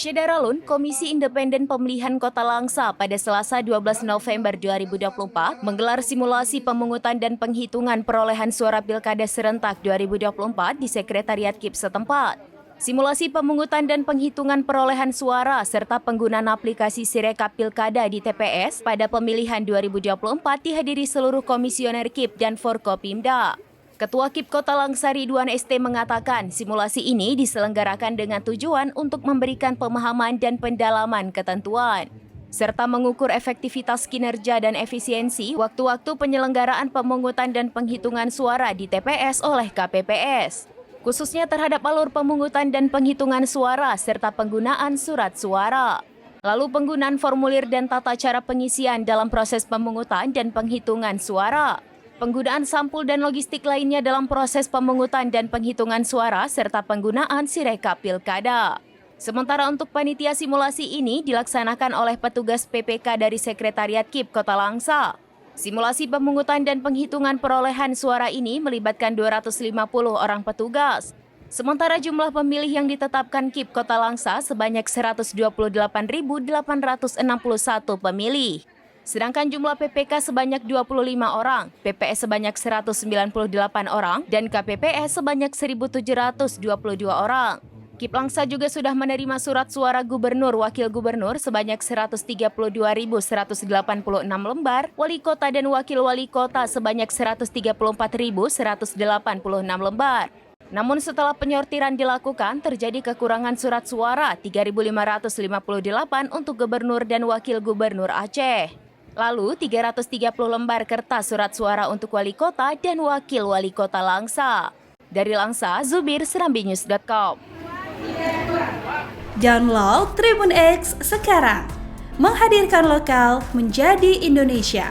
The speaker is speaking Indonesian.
Syedaralun, Komisi Independen Pemilihan Kota Langsa pada Selasa 12 November 2024 menggelar simulasi pemungutan dan penghitungan perolehan suara Pilkada serentak 2024 di Sekretariat KIP setempat. Simulasi pemungutan dan penghitungan perolehan suara serta penggunaan aplikasi Sirekap Pilkada di TPS pada pemilihan 2024 dihadiri seluruh komisioner KIP dan Forkopimda. Ketua KIP Kota Langsa Ridwan ST mengatakan simulasi ini diselenggarakan dengan tujuan untuk memberikan pemahaman dan pendalaman ketentuan, serta mengukur efektivitas kinerja dan efisiensi waktu-waktu penyelenggaraan pemungutan dan penghitungan suara di TPS oleh KPPS, khususnya terhadap alur pemungutan dan penghitungan suara serta penggunaan surat suara. Lalu penggunaan formulir dan tata cara pengisian dalam proses pemungutan dan penghitungan suara. Penggunaan sampul dan logistik lainnya dalam proses pemungutan dan penghitungan suara serta penggunaan Sirekap Pilkada. Sementara untuk panitia simulasi ini dilaksanakan oleh petugas PPK dari Sekretariat KIP Kota Langsa. Simulasi pemungutan dan penghitungan perolehan suara ini melibatkan 250 orang petugas. Sementara jumlah pemilih yang ditetapkan KIP Kota Langsa sebanyak 128.861 pemilih. Sedangkan jumlah PPK sebanyak 25 orang, PPS sebanyak 198 orang, dan KPPS sebanyak 1.722 orang. KIP Langsa juga sudah menerima surat suara gubernur, wakil gubernur sebanyak 132.186 lembar, wali kota dan wakil wali kota sebanyak 134.186 lembar. Namun setelah penyortiran dilakukan, terjadi kekurangan surat suara 3.558 untuk gubernur dan wakil gubernur Aceh. Lalu 330 lembar kertas surat suara untuk wali kota dan wakil wali kota Langsa. Dari Langsa, Zubir, serambinews.com. Download Tribun X sekarang, menghadirkan lokal menjadi Indonesia.